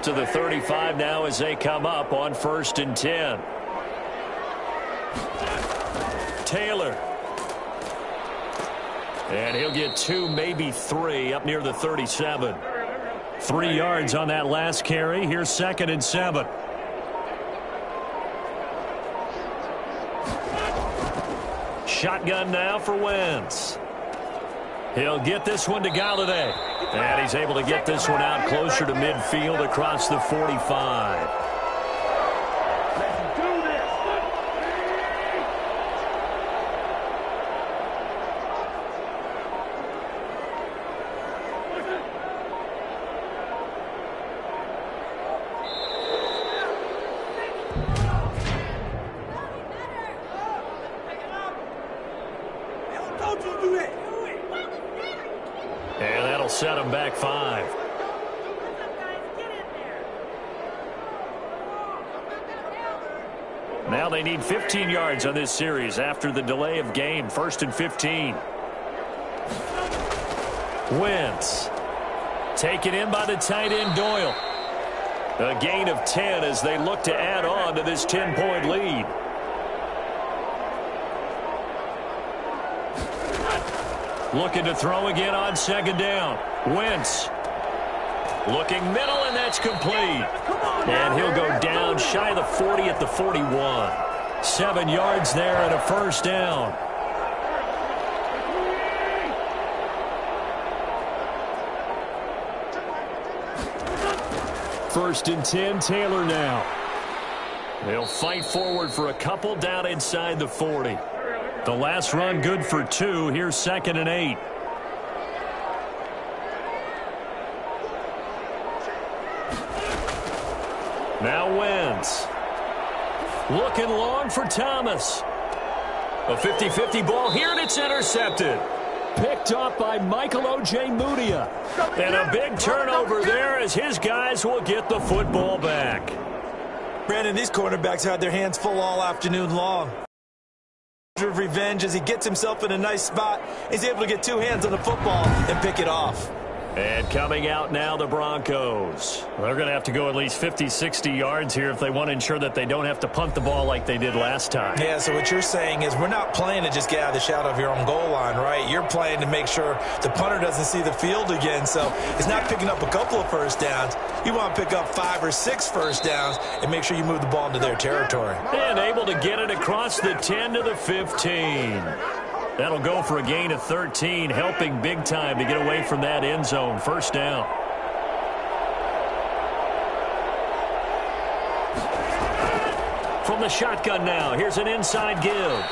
up to the 35 now as they come up on 1st and 10. Taylor. And he'll get 2, maybe 3 up near the 37. 3 yards on that last carry. Here's 2nd and 7. Shotgun now for Wentz. He'll get this one to Galladay. And he's able to get this one out closer to midfield across the 45. And that'll set him back 5. Now they need 15 yards on this series after the delay of game. 1st and 15. Wentz. Taken in by the tight end Doyle. A gain of 10 as they look to add on to this 10-point lead. Looking to throw again on 2nd down. Wentz. Looking middle, and that's complete. And he'll go down shy of the 40 at the 41. 7 yards there and a 1st down. First and 10, Taylor now. They'll fight forward for a couple down inside the 40. The last run good for 2. Here's 2nd and 8. Now Wentz. Looking long for Thomas. A 50-50 ball here, and it's intercepted. Picked up by Michael O.J. Mudia. And a big turnover there as his guys will get the football back. Brandon, these cornerbacks had their hands full all afternoon long. Of revenge as he gets himself in a nice spot. He's able to get 2 hands on the football and pick it off. And coming out now, the Broncos. They're going to have to go at least 50, 60 yards here if they want to ensure that they don't have to punt the ball like they did last time. Yeah, so what you're saying is we're not playing to just get out of the shadow of your own goal line, right? You're playing to make sure the punter doesn't see the field again. So it's not picking up a couple of 1st downs. You want to pick up 5 or 6 1st downs and make sure you move the ball into their territory. And able to get it across the 10 to the 15. That'll go for a gain of 13, helping big time to get away from that end zone. 1st down. From the shotgun now, here's an inside give.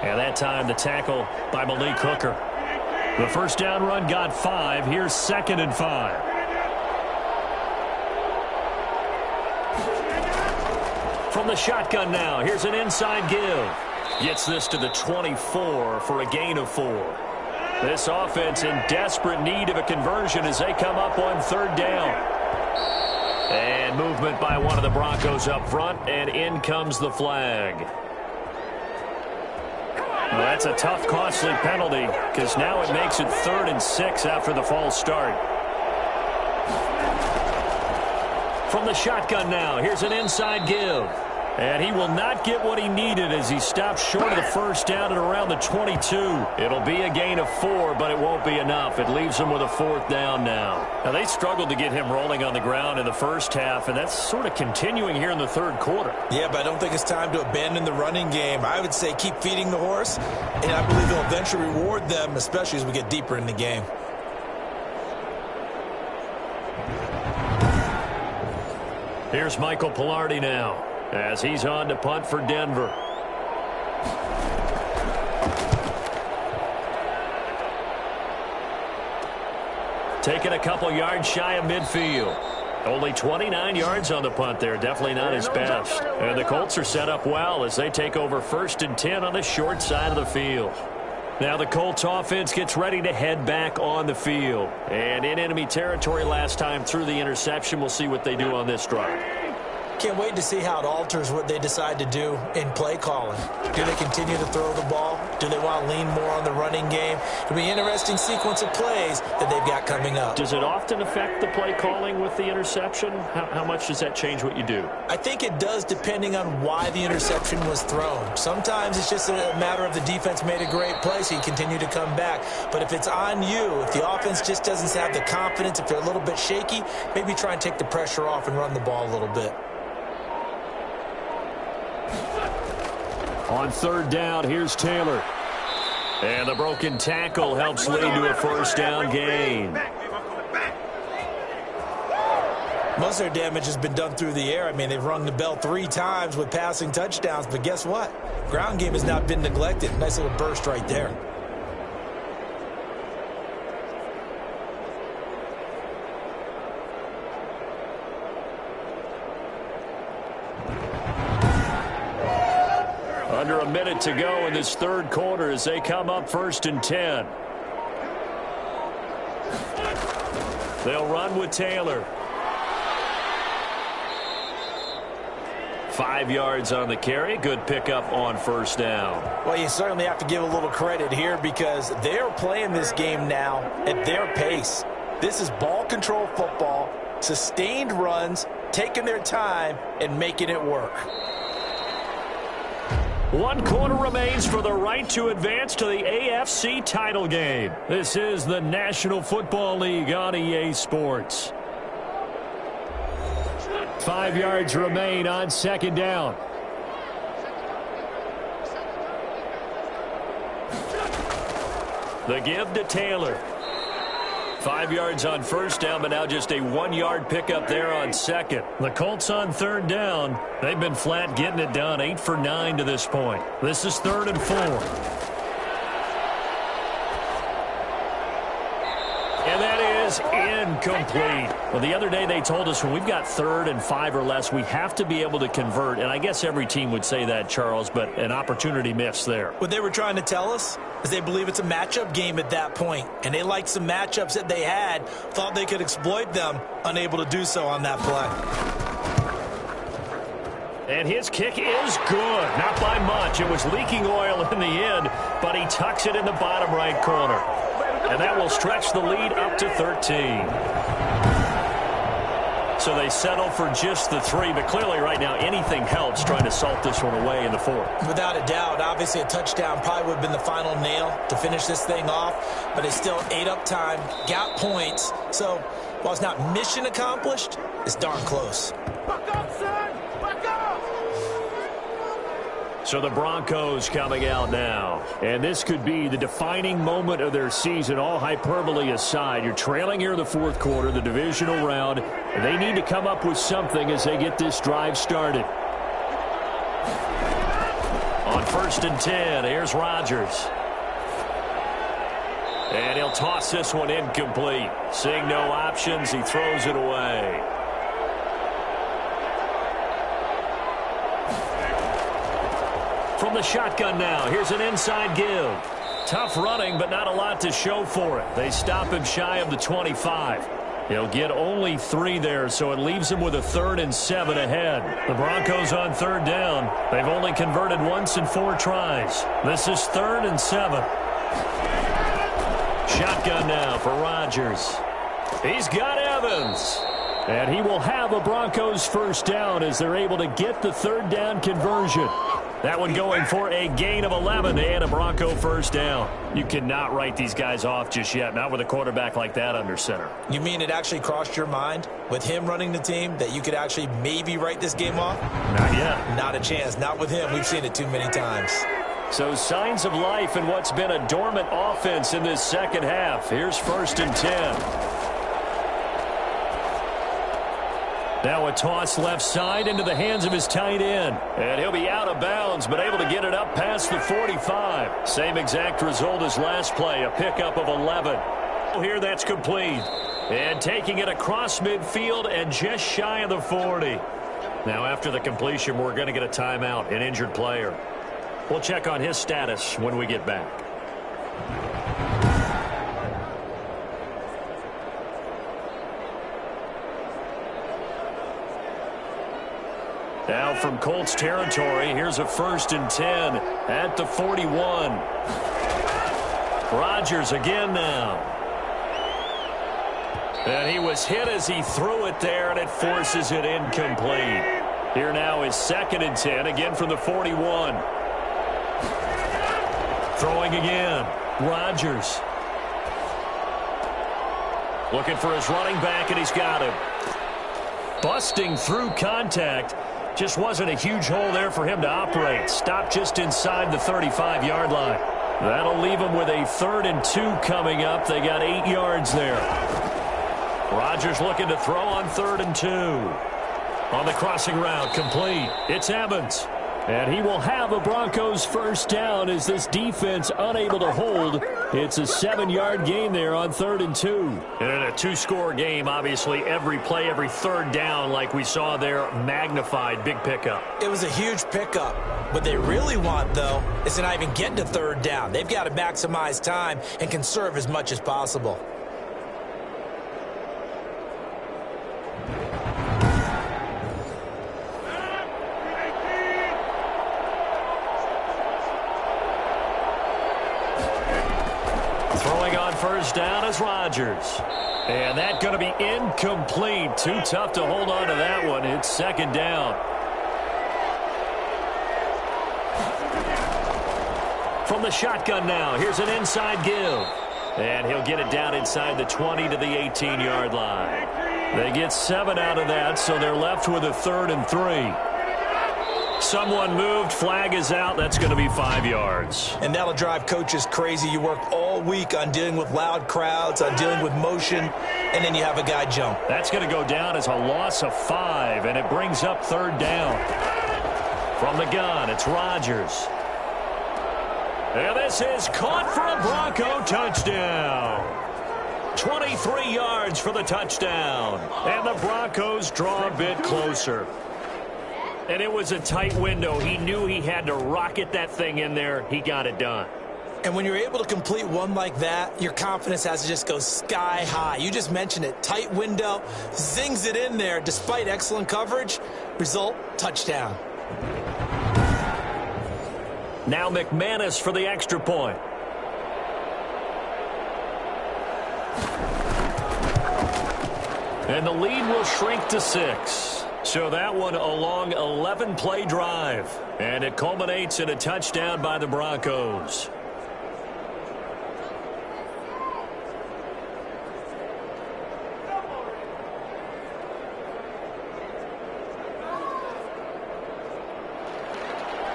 And that time the tackle by Malik Hooker. The 1st down run got 5. Here's 2nd and 5. From the shotgun now, here's an inside give. Gets this to the 24 for a gain of 4. This offense in desperate need of a conversion as they come up on 3rd down. And movement by one of the Broncos up front, and in comes the flag. Well, that's a tough, costly penalty because now it makes it 3rd and 6 after the false start. From the shotgun now, here's an inside give. And he will not get what he needed as he stops short of the 1st down at around the 22. It'll be a gain of 4, but it won't be enough. It leaves him with a 4th down now. Now, they struggled to get him rolling on the ground in the 1st half, and that's sort of continuing here in the 3rd quarter. Yeah, but I don't think it's time to abandon the running game. I would say keep feeding the horse, and I believe he'll eventually reward them, especially as we get deeper in the game. Here's Michael Pilardi now, as he's on to punt for Denver. Taking a couple yards shy of midfield. Only 29 yards on the punt there. Definitely not his best. And the Colts are set up well as they take over 1st and 10 on the short side of the field. Now the Colts offense gets ready to head back on the field. And in enemy territory last time through the interception. We'll see what they do on this drive. Can't wait to see how it alters what they decide to do in play calling. Do they continue to throw the ball? Do they want to lean more on the running game? It'll be an interesting sequence of plays that they've got coming up. Does it often affect the play calling with the interception? How much does that change what you do? I think it does, depending on why the interception was thrown. Sometimes it's just a matter of the defense made a great play, so you continue to come back. But if it's on you, if the offense just doesn't have the confidence, if they're a little bit shaky, maybe try and take the pressure off and run the ball a little bit. On third down, here's Taylor. And the broken tackle helps lead to a first down gain. Most of their damage has been done through the air. I mean, they've rung the bell 3 times with passing touchdowns, but guess what? Ground game has not been neglected. Nice little burst right there. Under a minute to go in this third quarter as they come up 1st and 10. They'll run with Taylor. 5 yards on the carry. Good pickup on first down. Well, you certainly have to give a little credit here because they're playing this game now at their pace. This is ball control football, sustained runs, taking their time, and making it work. 1 quarter remains for the right to advance to the AFC title game. This is the National Football League on EA Sports. 5 yards remain on second down. The give to Taylor. 5 yards on first down, but now just a 1-yard pickup there on second. The Colts on third down. They've been flat getting it done, 8 for 9 to this point. This is 3rd and 4. And that is incomplete. Well, the other day they told us when we've got 3rd and 5 or less, we have to be able to convert. And I guess every team would say that, Charles, but an opportunity missed there. What they were trying to tell us is they believe it's a matchup game at that point, and they liked some matchups that they had, thought they could exploit them, unable to do so on that play. And his kick is good. Not by much. It was leaking oil in the end, but he tucks it in the bottom right corner. And that will stretch the lead up to 13. So they settle for just the 3, but clearly right now anything helps trying to salt this one away in the 4th. Without a doubt, obviously a touchdown probably would have been the final nail to finish this thing off, but it's still ate up time, got points. So while it's not mission accomplished, it's darn close. Back up, son! Back up! So the Broncos coming out now. And this could be the defining moment of their season, all hyperbole aside. You're trailing here in the 4th quarter, the divisional round. And they need to come up with something as they get this drive started. On 1st and 10, here's Rodgers. And he'll toss this one incomplete. Seeing no options, he throws it away. From the shotgun now, here's an inside give. Tough running, but not a lot to show for it. They stop him shy of the 25. He'll get only 3 there, so it leaves him with a 3rd and 7 ahead. The Broncos on 3rd down. They've only converted once in 4 tries. This is 3rd and 7. Shotgun now for Rodgers. He's got Evans. And he will have a Broncos first down as they're able to get the 3rd down conversion. That one going for a gain of 11 and a Bronco first down. You cannot write these guys off just yet, not with a quarterback like that under center. You mean it actually crossed your mind with him running the team that you could actually maybe write this game off? Not yet. Not a chance. Not with him. We've seen it too many times. So signs of life in what's been a dormant offense in this second half. Here's 1st and 10. Now a toss left side into the hands of his tight end. And he'll be out of bounds, but able to get it up past the 45. Same exact result as last play, a pickup of 11. Here that's complete. And taking it across midfield and just shy of the 40. Now after the completion, we're going to get a timeout, an injured player. We'll check on his status when we get back. Now from Colts territory, here's a 1st and 10 at the 41. Rodgers again now. And he was hit as he threw it there, and it forces it incomplete. Here now is 2nd and 10, again from the 41. Throwing again. Rodgers. Looking for his running back, and he's got him. Busting through contact. Just wasn't a huge hole there for him to operate. Stopped just inside the 35-yard line. That'll leave him with a 3rd and 2 coming up. They got 8 yards there. Rodgers looking to throw on 3rd and 2. On the crossing route, complete. It's Evans. And he will have a Broncos 1st down as this defense unable to hold. It's a 7-yard gain there on 3rd and 2. And in a 2-score game, obviously every play, every 3rd down like we saw there, magnified. Big pickup. It was a huge pickup. What they really want, though, is to not even get to 3rd down. They've got to maximize time and conserve as much as possible. Throwing on 1st down is Rodgers. And that's going to be incomplete. Too tough to hold on to that one. It's 2nd down. From the shotgun now, here's an inside give. And he'll get it down inside the 20 to the 18-yard line. They get 7 out of that, so they're left with a 3rd and 3. Someone moved, flag is out. That's going to be 5 yards. And that'll drive coaches crazy. You work all week on dealing with loud crowds, on dealing with motion, and then you have a guy jump. That's going to go down as a loss of 5, and it brings up 3rd down. From the gun, it's Rodgers. And this is caught for a Bronco touchdown. 23 yards for the touchdown. And the Broncos draw a bit closer. And it was a tight window. He knew he had to rocket that thing in there. He got it done. And when you're able to complete one like that, your confidence has to just go sky high. You just mentioned it. Tight window, zings it in there despite excellent coverage. Result, touchdown. Now McManus for the extra point. And the lead will shrink to 6. So that one a long 11-play drive. And it culminates in a touchdown by the Broncos.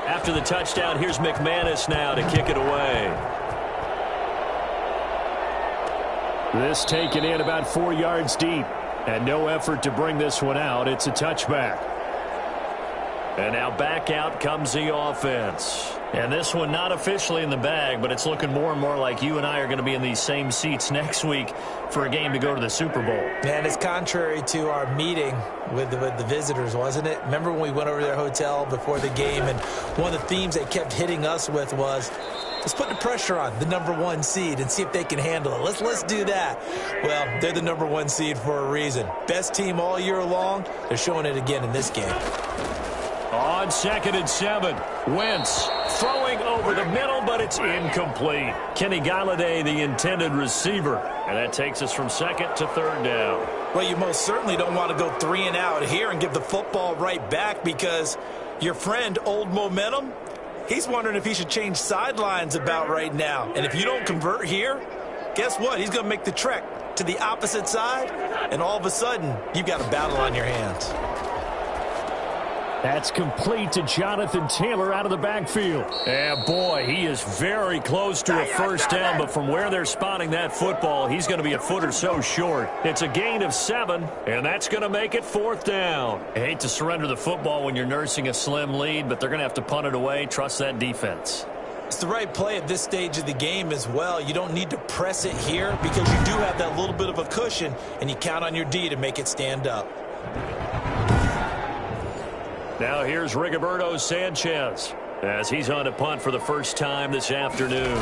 After the touchdown, here's McManus now to kick it away. This taken in about 4 yards deep. And no effort to bring this one out. It's a touchback. And now back out comes the offense. And this one not officially in the bag, but it's looking more and more like you and I are going to be in these same seats next week for a game to go to the Super Bowl. And it's contrary to our meeting with the visitors, wasn't it? Remember when we went over to their hotel before the game, and one of the themes they kept hitting us with was, let's put the pressure on the #1 seed and see if they can handle it. Let's do that. Well, they're the #1 seed for a reason. Best team all year long. They're showing it again in this game. On 2nd and 7, Wentz throwing over the middle, but it's incomplete. Kenny Galladay, the intended receiver. And that takes us from 2nd to 3rd down. Well, you most certainly don't want to go 3 and out here and give the football right back, because your friend, Old Momentum, he's wondering if he should change sidelines about right now. And if you don't convert here, guess what? He's going to make the trek to the opposite side, and all of a sudden, you've got a battle on your hands. That's complete to Jonathan Taylor out of the backfield. And boy, he is very close to a 1st down, but from where they're spotting that football, he's going to be a foot or so short. It's a gain of 7, and that's going to make it 4th down. I hate to surrender the football when you're nursing a slim lead, but they're going to have to punt it away. Trust that defense. It's the right play at this stage of the game as well. You don't need to press it here because you do have that little bit of a cushion, and you count on your D to make it stand up. Now here's Rigoberto Sanchez as he's on to punt for the first time this afternoon.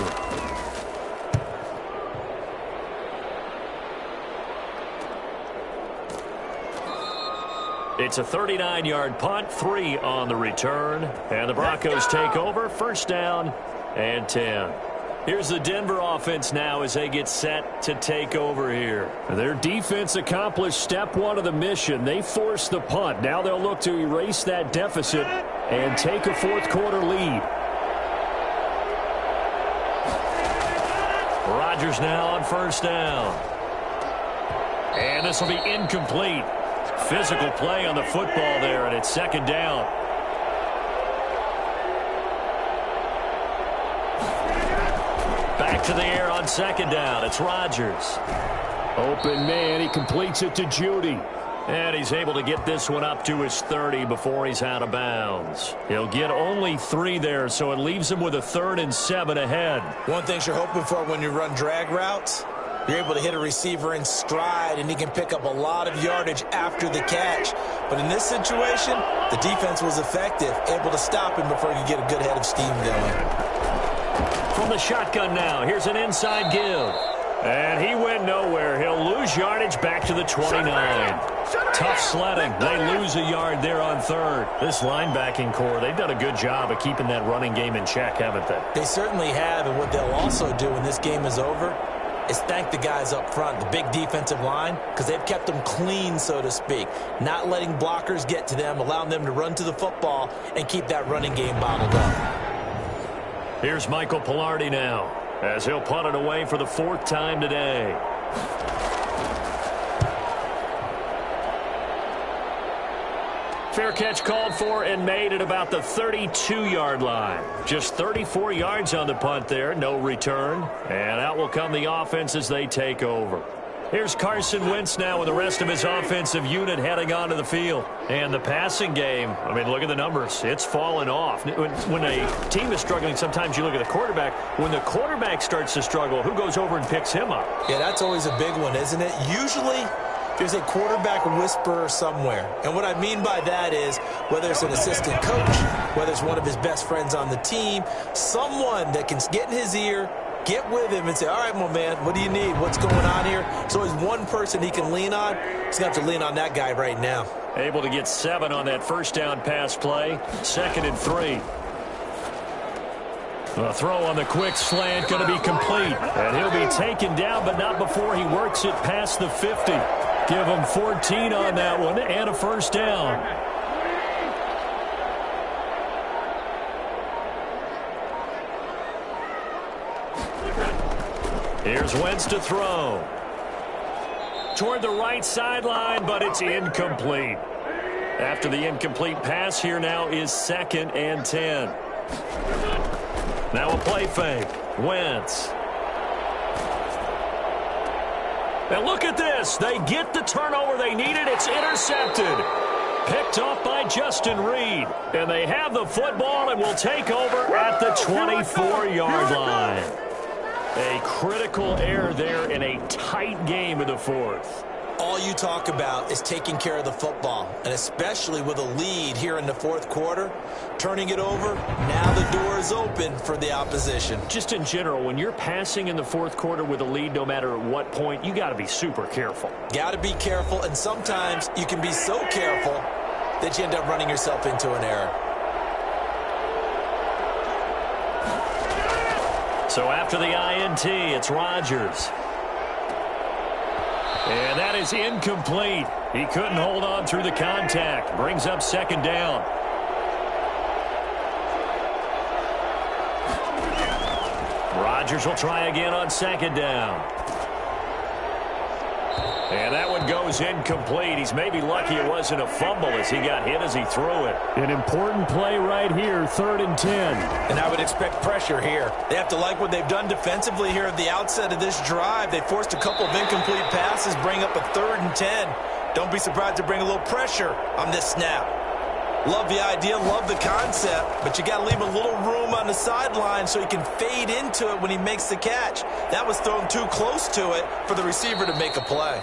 It's a 39-yard punt, 3 on the return. And the Broncos take over, first down and 10. Here's the Denver offense now as they get set to take over here. Their defense accomplished step 1 of the mission. They forced the punt. Now they'll look to erase that deficit and take a fourth-quarter lead. Rodgers now on first down. And this will be incomplete. Physical play on the football there, and it's second down. Back to the air on second down. It's Rodgers. Open man. He completes it to Judy. And he's able to get this one up to his 30 before he's out of bounds. He'll get only 3 there, so it leaves him with a 3rd and 7 ahead. One thing you're hoping for when you run drag routes, you're able to hit a receiver in stride, and he can pick up a lot of yardage after the catch. But in this situation, the defense was effective, able to stop him before he could get a good head of steam going. From the shotgun now, here's an inside give. And he went nowhere. He'll lose yardage back to the 29. Tough sledding. They lose a yard there on 3rd. This linebacking core, they've done a good job of keeping that running game in check, haven't they? They certainly have, and what they'll also do when this game is over is thank the guys up front, the big defensive line, because they've kept them clean, so to speak. Not letting blockers get to them, allowing them to run to the football and keep that running game bottled up. Here's Michael Pilardi now, as he'll punt it away for the 4th time today. Fair catch called for and made at about the 32-yard line. Just 34 yards on the punt there, no return. And out will come the offense as they take over. Here's Carson Wentz now with the rest of his offensive unit heading onto the field. And the passing game, I mean, look at the numbers. It's fallen off. When a team is struggling, sometimes you look at the quarterback. When the quarterback starts to struggle, who goes over and picks him up? Yeah, that's always a big one, isn't it? Usually there's a quarterback whisperer somewhere. And what I mean by that is whether it's an assistant coach, whether it's one of his best friends on the team, someone that can get in his ear, get with him and say, all right, my man, what do you need? What's going on here? There's always one person he can lean on. He's going to have to lean on that guy right now. Able to get 7 on that first down pass play. 2nd and 3. The throw on the quick slant going to be complete. And he'll be taken down, but not before he works it past the 50. Give him 14 on that one and a first down. Here's Wentz to throw. Toward the right sideline, but it's incomplete. After the incomplete pass, here now is 2nd and 10. Now a play fake. Wentz. And look at this. They get the turnover they needed. It's intercepted. Picked off by Justin Reed. And they have the football and will take over at the 24-yard line. A critical error there in a tight game in the 4th. All you talk about is taking care of the football, and especially with a lead here in the 4th quarter, turning it over, now the door is open for the opposition. Just in general, when you're passing in the 4th quarter with a lead, no matter at what point, you got to be super careful. Got to be careful, and sometimes you can be so careful that you end up running yourself into an error. So after the INT, it's Rodgers. And that is incomplete. He couldn't hold on through the contact. Brings up 2nd down. Rodgers will try again on 2nd down. And that one goes incomplete. He's maybe lucky it wasn't a fumble as he got hit as he threw it. An important play right here, 3rd and 10. And I would expect pressure here. They have to like what they've done defensively here at the outset of this drive. They forced a couple of incomplete passes, bring up a 3rd and 10. Don't be surprised to bring a little pressure on this snap. Love the idea, love the concept, but you got to leave a little room on the sideline so he can fade into it when he makes the catch. That was thrown too close to it for the receiver to make a play.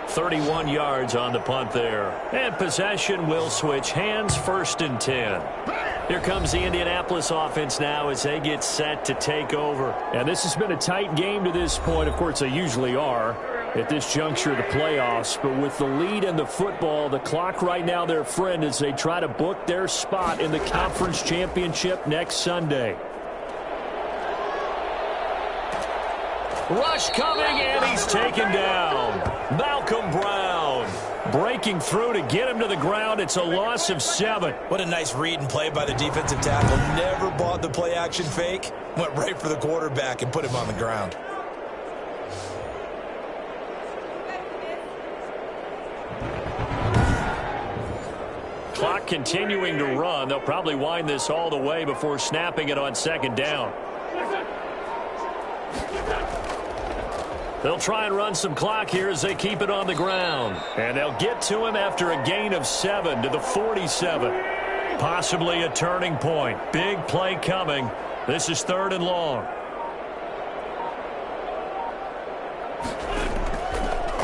31 yards on the punt there. And possession will switch hands, 1st and 10. Here comes the Indianapolis offense now as they get set to take over. And this has been a tight game to this point. Of course, they usually are. at this juncture of the playoffs. But with the lead in the football, the clock right now, their friend, as they try to book their spot in the conference championship next Sunday. Rush coming, and he's taken down. Malcolm Brown breaking through to get him to the ground. It's a loss of 7. What a nice read and play by the defensive tackle. Never bought the play-action fake. Went right for the quarterback and put him on the ground. Clock continuing to run. They'll probably wind this all the way before snapping it on second down. They'll try and run some clock here as they keep it on the ground. And they'll get to him after a gain of 7 to the 47. Possibly a turning point. Big play coming. This is 3rd and long.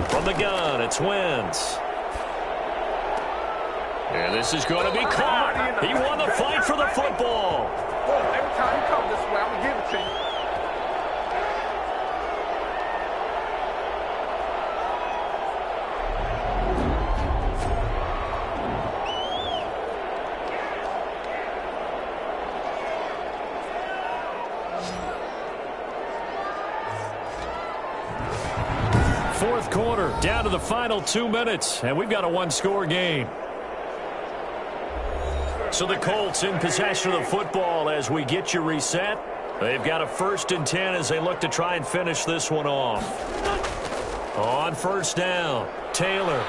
From the gun, it's Wentz. And this is going to be caught. He won the fight for the football. Every time you come this way, I'm going to give it to you. Fourth quarter, down to the final 2 minutes, and we've got a one-score game. So the Colts in possession of the football as we get you reset. They've got a 1st and 10 as they look to try and finish this one off. On 1st down, Taylor.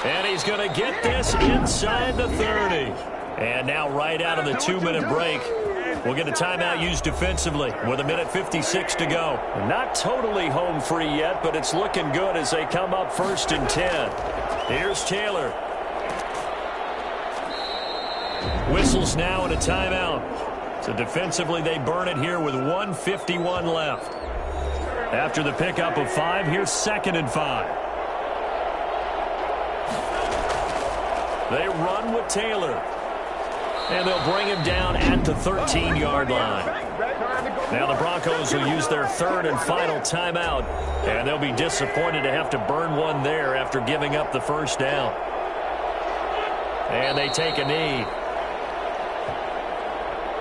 And he's going to get this inside the 30. And now right out of the 2-minute break, we'll get a timeout used defensively with 1:56 to go. Not totally home free yet, but it's looking good as they come up 1st and 10. Here's Taylor. Whistles now and a timeout. So defensively, they burn it here with 1:51 left. After the pickup of 5, here's 2nd and 5. They run with Taylor. And they'll bring him down at the 13-yard line. Now the Broncos will use their 3rd and final timeout. And they'll be disappointed to have to burn one there after giving up the 1st down. And they take a knee.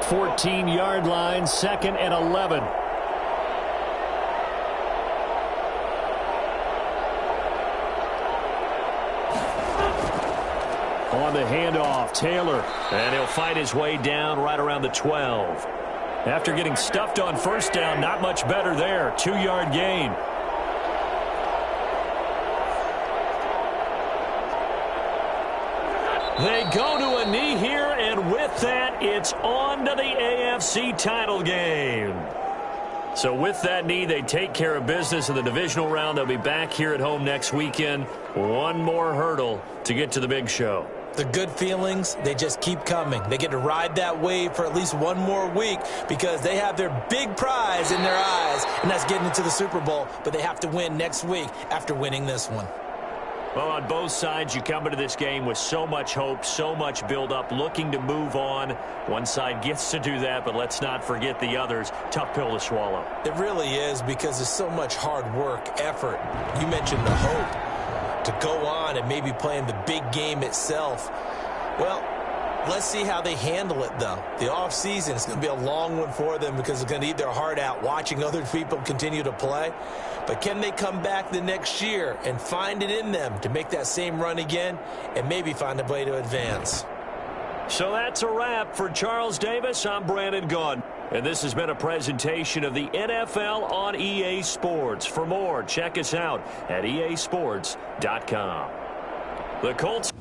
14-yard line, 2nd and 11. On the handoff, Taylor. And he'll fight his way down right around the 12. After getting stuffed on 1st down, not much better there. 2-yard gain. They go to a knee here, and with that, it's on to the AFC title game. So with that knee, they take care of business in the divisional round. They'll be back here at home next weekend. One more hurdle to get to the big show. The good feelings, they just keep coming. They get to ride that wave for at least one more week because they have their big prize in their eyes, and that's getting into the Super Bowl. But they have to win next week after winning this one. Well, on both sides, you come into this game with so much hope, so much build-up, looking to move on. One side gets to do that, but let's not forget the others. Tough pill to swallow. It really is because there's so much hard work, effort. You mentioned the hope to go on and maybe play in the big game itself. Well, let's see how they handle it, though. The offseason is going to be a long one for them because they're going to eat their heart out watching other people continue to play. But can they come back the next year and find it in them to make that same run again and maybe find a way to advance? So that's a wrap for Charles Davis. I'm Brandon Gaudin. And this has been a presentation of the NFL on EA Sports. For more, check us out at easports.com. The Colts.